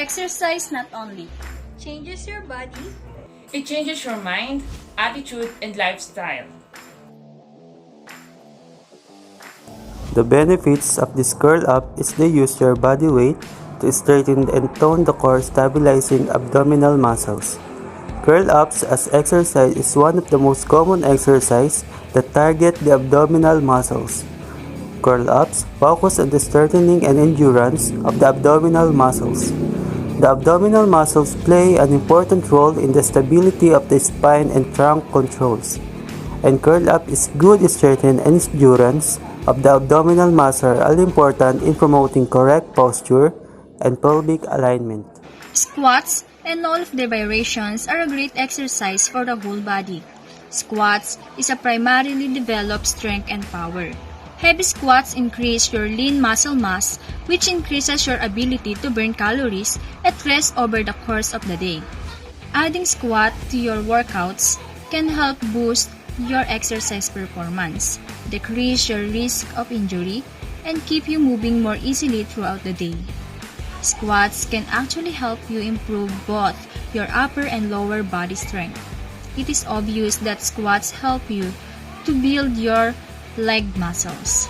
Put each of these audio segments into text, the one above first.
Exercise not only changes your body, It changes your mind, attitude, and lifestyle. The benefits of this curl up is they use your body weight to straighten and tone the core, stabilizing abdominal muscles. Curl ups as exercise is one of the most common exercise that target the abdominal muscles. Curl ups focus on the strengthening and endurance of the abdominal muscles. The abdominal muscles play an important role in the stability of the spine and trunk controls, and curl up is good strengthening and endurance of the abdominal muscle are important in promoting correct posture and pelvic alignment. squats, and all of their variations are a great exercise for the whole body. Squats is a primarily developed strength and power. Heavy squats increase your lean muscle mass, which increases your ability to burn calories at rest over the course of the day. Adding squat to your workouts can help boost your exercise performance, decrease your risk of injury, and keep you moving more easily throughout the day. Squats can actually help you improve both your upper and lower body strength. It is obvious that squats help you to build your leg muscles,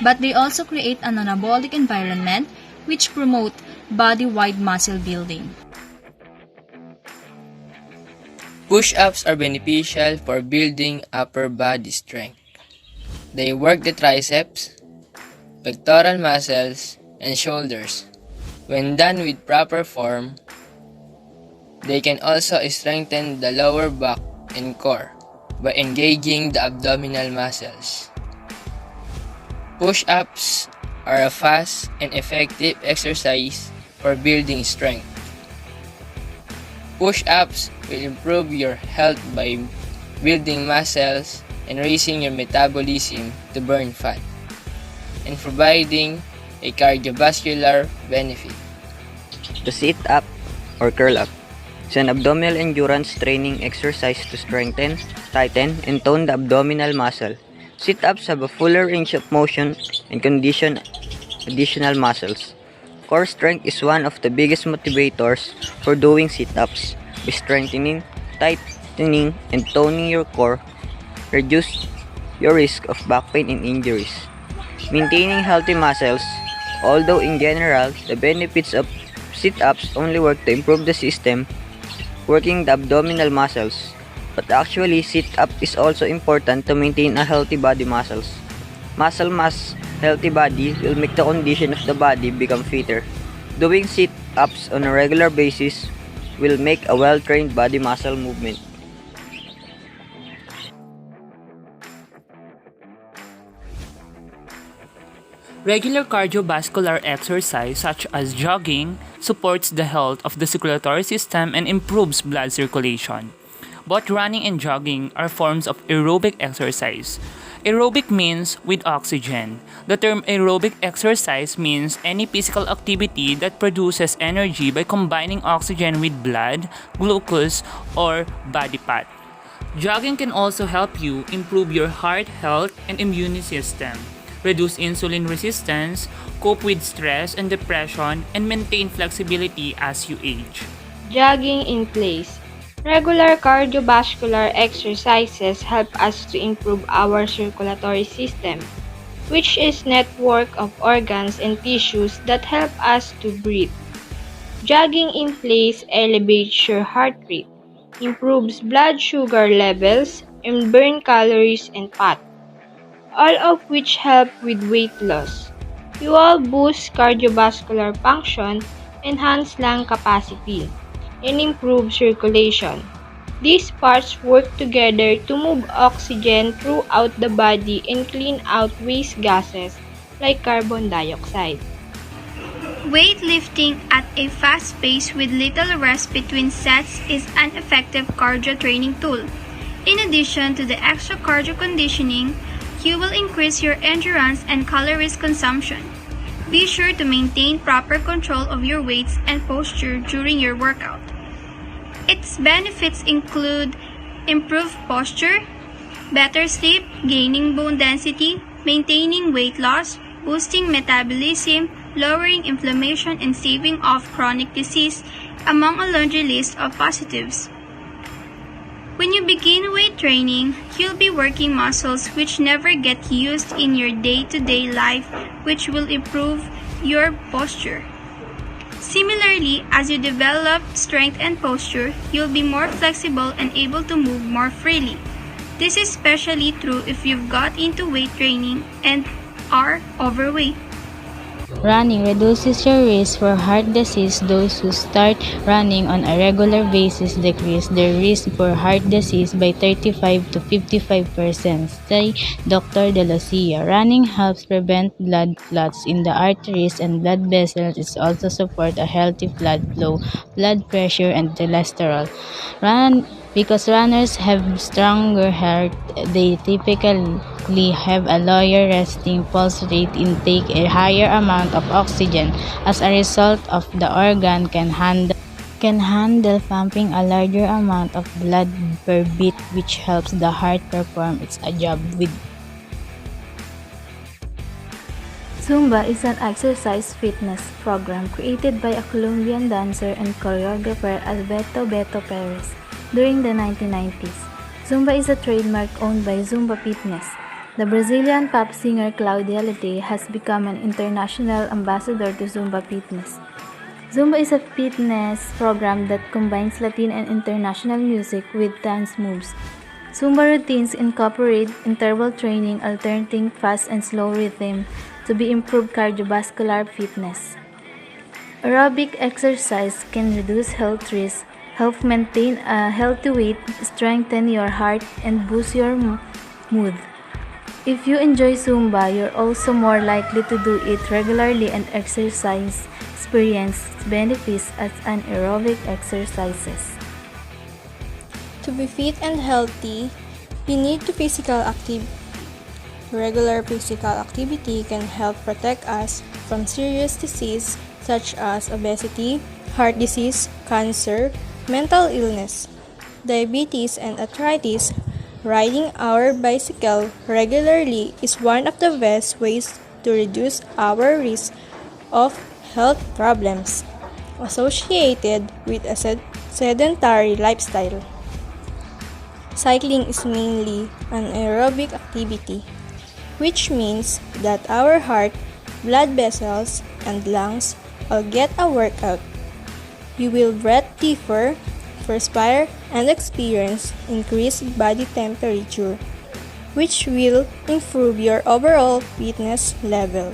but they also create an anabolic environment which promote body-wide muscle building. Push-ups are beneficial for building upper body strength. They work the triceps, pectoral muscles, and shoulders. When done with proper form, they can also strengthen the lower back and core by engaging the abdominal muscles. Push-ups are a fast and effective exercise for building strength. Push-ups will improve your health by building muscles and raising your metabolism to burn fat, and providing a cardiovascular benefit. The sit-up or curl-up is an abdominal endurance training exercise to strengthen, tighten, and tone the abdominal muscle. Sit-ups have a fuller range of motion and condition additional muscles. Core strength is one of the biggest motivators for doing sit-ups. By strengthening, tightening, and toning your core, reduce your risk of back pain and injuries. Maintaining healthy muscles, although in general, the benefits of sit-ups only work to improve the system working the abdominal muscles. But actually, sit-up is also important to maintain a healthy body muscles. Muscle mass, healthy body will make the condition of the body become fitter. Doing sit-ups on a regular basis will make a well-trained body muscle movement. Regular cardiovascular exercise such as jogging supports the health of the circulatory system and improves blood circulation. Both running and jogging are forms of aerobic exercise. Aerobic means with oxygen. The term aerobic exercise means any physical activity that produces energy by combining oxygen with blood, glucose, or body fat. Jogging can also help you improve your heart health and immune system, reduce insulin resistance, cope with stress and depression, and maintain flexibility as you age. Jogging in place. Regular cardiovascular exercises help us to improve our circulatory system, which is network of organs and tissues that help us to breathe. Jogging in place elevates your heart rate, improves blood sugar levels, and burn calories and fat, all of which help with weight loss. You all boost cardiovascular function, enhance lung capacity, and improve circulation. These parts work together to move oxygen throughout the body and clean out waste gases like carbon dioxide. Weightlifting at a fast pace with little rest between sets is an effective cardio training tool. In addition to the extra cardio conditioning, you will increase your endurance and calories consumption. Be sure to maintain proper control of your weights and posture during your workout. Its benefits include improved posture, better sleep, gaining bone density, maintaining weight loss, boosting metabolism, lowering inflammation and staving off chronic disease, among a laundry list of positives. When you begin weight training, you'll be working muscles which never get used in your day-to-day life, which will improve your posture. Similarly, as you develop strength and posture, you'll be more flexible and able to move more freely. This is especially true if you've got into weight training and are overweight. Running reduces your risk for heart disease. Those who start running on a regular basis decrease their risk for heart disease by 35 to 55%. Say Dr. De Lucia. Running helps prevent blood clots in the arteries and blood vessels. It also supports a healthy blood flow, blood pressure, and cholesterol. Because runners have stronger heart, they typically have a lower resting pulse rate, intake a higher amount of oxygen. As a result of the organ can handle pumping a larger amount of blood per beat, which helps the heart perform its job with. Zumba is an exercise fitness program created by a Colombian dancer and choreographer Alberto Beto Perez during the 1990s. Zumba is a trademark owned by Zumba Fitness. The Brazilian pop singer Claudia Leite has become an international ambassador to Zumba Fitness. Zumba is a fitness program that combines Latin and international music with dance moves. Zumba routines incorporate interval training alternating fast and slow rhythm to be improved cardiovascular fitness. Aerobic exercise can reduce health risks, help maintain a healthy weight, strengthen your heart, and boost your mood. If you enjoy Zumba, you're also more likely to do it regularly and experience benefits as anaerobic exercises. To be fit and healthy, you need to Regular physical activity can help protect us from serious disease such as obesity, heart disease, cancer, mental illness, diabetes, and arthritis. Riding our bicycle regularly is one of the best ways to reduce our risk of health problems associated with a sedentary lifestyle. Cycling is mainly an aerobic activity, which means that our heart, blood vessels, and lungs all get a workout. You will breathe deeper, perspire, and experience increased body temperature, which will improve your overall fitness level.